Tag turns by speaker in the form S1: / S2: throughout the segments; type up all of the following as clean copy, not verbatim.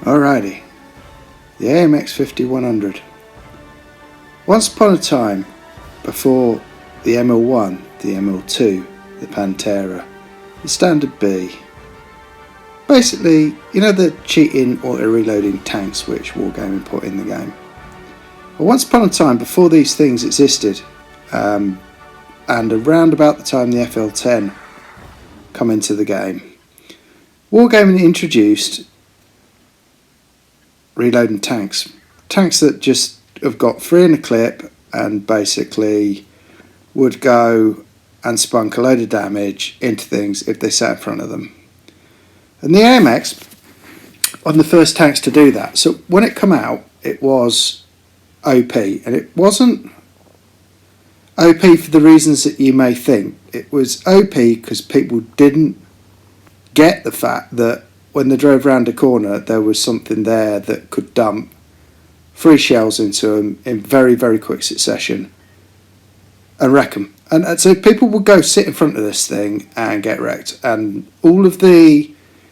S1: Alrighty, the AMX 5100. Once upon a time, before the ML1, the ML2, the Pantera, the Standard B, basically, you know the cheating auto-reloading tanks which Wargaming put in the game? Well, once upon a time, before these things existed, and around about the time the FL10 come into the game, Wargaming introduced reloading tanks that just have got free in a clip and basically would go and spunk a load of damage into things if they sat in front of them. And the AMX on the first tanks to do that. So when it come out, it was OP, and it wasn't OP for the reasons that you may think. It was OP because people didn't get the fact that when they drove around a corner, there was something there that could dump 3 shells into them in very, very quick succession and wreck them. And so people would go sit in front of this thing and get wrecked. And all of the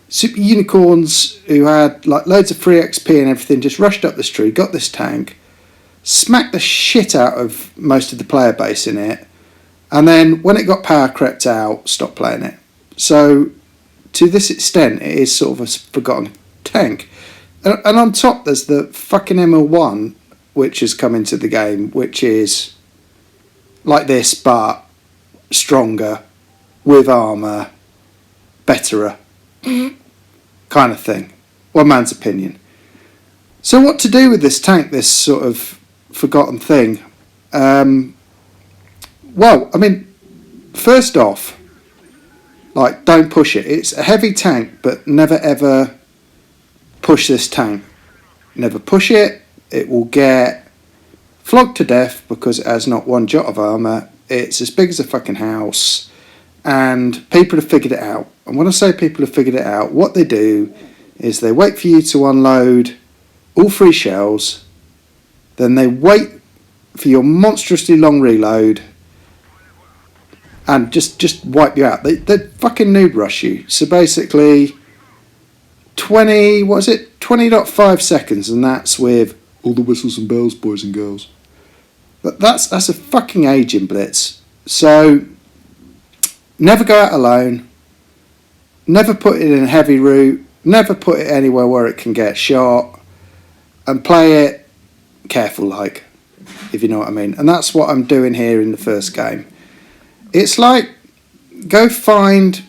S1: super unicorns who had like loads of free XP and everything just rushed up this tree, got this tank, smacked the shit out of most of the player base in it, and then when it got power crept out, stopped playing it. So to this extent, it is sort of a forgotten tank. And on top, there's the fucking ML1, which has come into the game, which is like this, but stronger, with armour, betterer, kind of thing. One man's opinion. So what to do with this tank, this sort of forgotten thing? Well, I mean, first off, like, don't push it. It's a heavy tank, but never ever push this tank. Never push it. It will get flogged to death because it has not one jot of armour. It's as big as a fucking house. And people have figured it out. And when I say people have figured it out, what they do is they wait for you to unload all 3 shells. Then they wait for your monstrously long reload and just wipe you out. They fucking noob rush you. So basically, 20.5 seconds, and that's with all the whistles and bells, boys and girls. But that's a fucking aging blitz. So never go out alone. Never put it in a heavy route. Never put it anywhere where it can get shot. And play it careful, like, if you know what I mean. And that's what I'm doing here in the first game. It's like, go find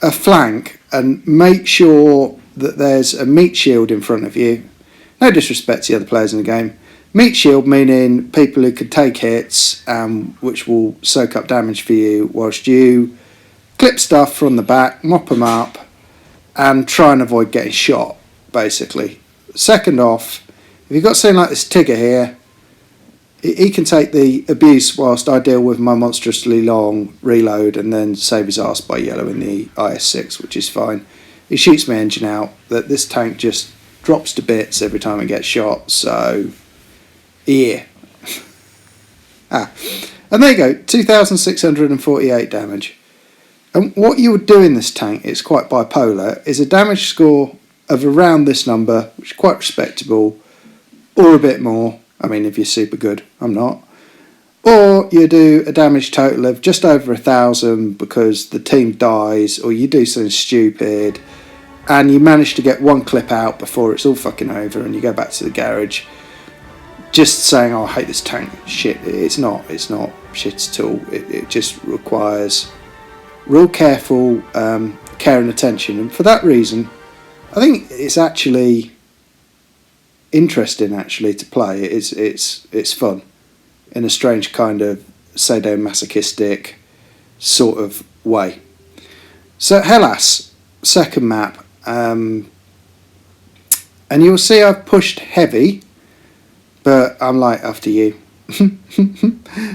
S1: a flank and make sure that there's a meat shield in front of you. No disrespect to the other players in the game. Meat shield meaning people who could take hits, which will soak up damage for you, whilst you clip stuff from the back, mop them up, and try and avoid getting shot, basically. Second off, if you've got something like this Tigger here, he can take the abuse whilst I deal with my monstrously long reload and then save his arse by yellowing the IS-6, which is fine. He shoots my engine out. That this tank just drops to bits every time it gets shot, so yeah. And there you go, 2,648 damage. And what you would do in this tank, it's quite bipolar, is a damage score of around this number, which is quite respectable, or a bit more. I mean, if you're super good, I'm not. Or you do a damage total of just over 1,000 because the team dies, or you do something stupid, and you manage to get one clip out before it's all fucking over, and you go back to the garage, just saying, "Oh, I hate this tank." Shit, it's not shit at all. It just requires real careful care and attention, and for that reason, I think it's actually interesting to play. It's fun in a strange kind of sadomasochistic sort of way. So Hellas, second map, and you'll see I've pushed heavy, but I'm like, after you.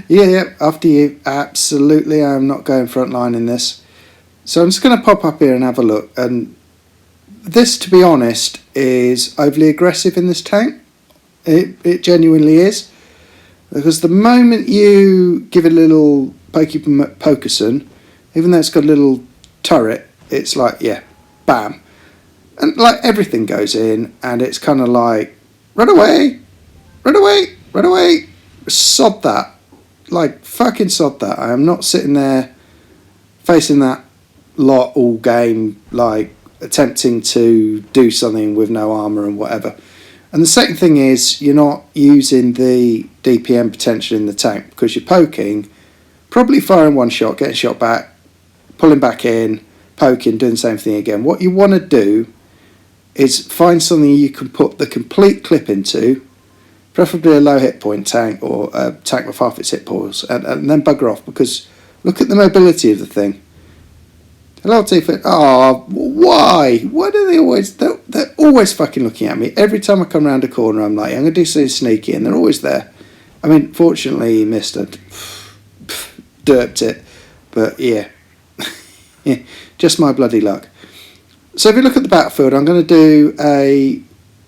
S1: yeah, after you, absolutely. I'm not going frontline in this, so I'm just going to pop up here and have a look. And this, to be honest, is overly aggressive in this tank. It genuinely is. Because the moment you give it a little pokey pokerson, even though it's got a little turret, it's like, yeah, bam. And like everything goes in, and it's kind of like, run away, run away, run away. Sod that. Like, fucking sod that. I am not sitting there facing that lot all game, like, attempting to do something with no armour and whatever. And the second thing is, you're not using the DPM potential in the tank, because you're poking, probably firing one shot, getting shot back, pulling back in, poking, doing the same thing again. What you want to do is find something you can put the complete clip into, preferably a low hit point tank or a tank with half its hit points, and then bugger off, because look at the mobility of the thing. Hello, Tifa. Oh, why? Why do they always... They're always fucking looking at me. Every time I come around a corner, I'm like, I'm going to do something sneaky, and they're always there. I mean, fortunately, he missed it. Derped it. But, yeah. Yeah, just my bloody luck. So if you look at the battlefield, I'm going to do a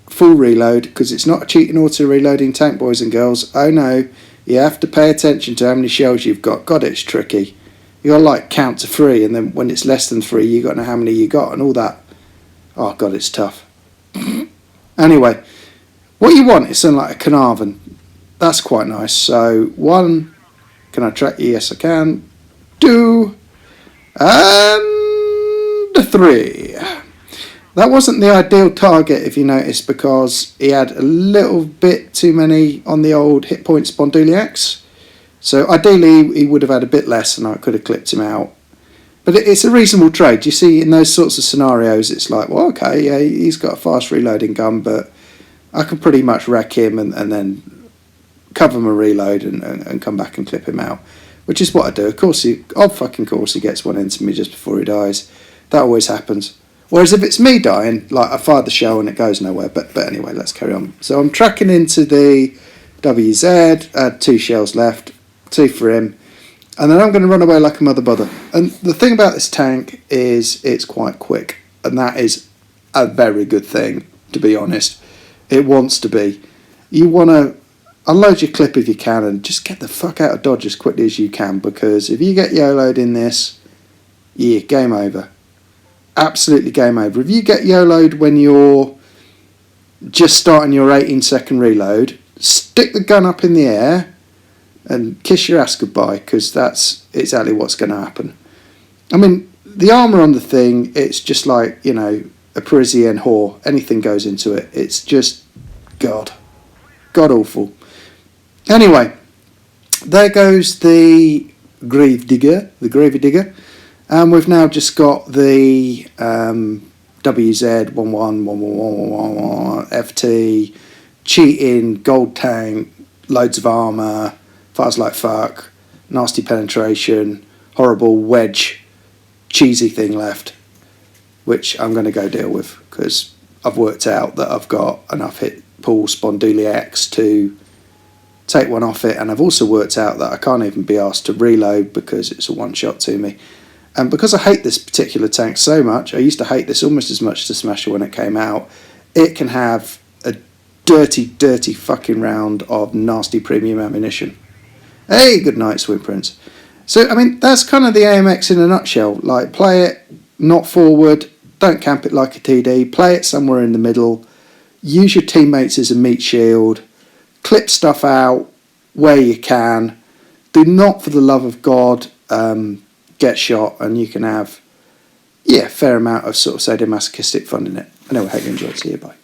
S1: full reload, because it's not a cheating auto-reloading tank, boys and girls. Oh, no. You have to pay attention to how many shells you've got. God, it's tricky. You got to like count to 3, and then when it's less than 3, you got to know how many you got and all that. Oh god, it's tough. Anyway, what you want is something like a Carnarvon. That's quite nice. So 1, can I track you? Yes, I can. 2, and 3. That wasn't the ideal target, if you notice, because he had a little bit too many on the old hit point spondyliacs. So ideally he would have had a bit less and I could have clipped him out. But it's a reasonable trade. You see, in those sorts of scenarios, it's like, well, okay, yeah, he's got a fast reloading gun, but I can pretty much wreck him and then cover my reload and come back and clip him out, which is what I do. Of course, he gets one into me just before he dies. That always happens. Whereas if it's me dying, like I fire the shell and it goes nowhere. But anyway, let's carry on. So I'm tracking into the WZ, 2 shells left. 2 for him, and then I'm going to run away like a mother bother. And the thing about this tank is it's quite quick, and that is a very good thing, to be honest. It wants to be. You want to unload your clip if you can and just get the fuck out of Dodge as quickly as you can, because if you get YOLO'd in this, yeah, game over. Absolutely game over. If you get YOLO'd when you're just starting your 18-second reload, stick the gun up in the air and kiss your ass goodbye, because that's exactly what's going to happen. I mean, the armour on the thing, it's just like, you know, a Parisienne whore. Anything goes into it. It's just, God awful. Anyway, there goes the Gravy Digger, and we've now just got the WZ111111 FT, cheating, gold tank, loads of armour, fires like fuck, nasty penetration, horrible wedge, cheesy thing left, which I'm going to go deal with, because I've worked out that I've got enough hit pull spondyliacs to take one off it, and I've also worked out that I can't even be asked to reload because it's a one shot to me. And because I hate this particular tank so much, I used to hate this almost as much as the Smasher when it came out, it can have a dirty fucking round of nasty premium ammunition. Hey, good night, Swim Prince. So, I mean, that's kind of the AMX in a nutshell. Like, play it not forward, don't camp it like a TD, play it somewhere in the middle, use your teammates as a meat shield, clip stuff out where you can, do not, for the love of God, get shot, and you can have, yeah, a fair amount of sort of sadomasochistic fun in it. Anyway, hope you enjoyed. See you, bye.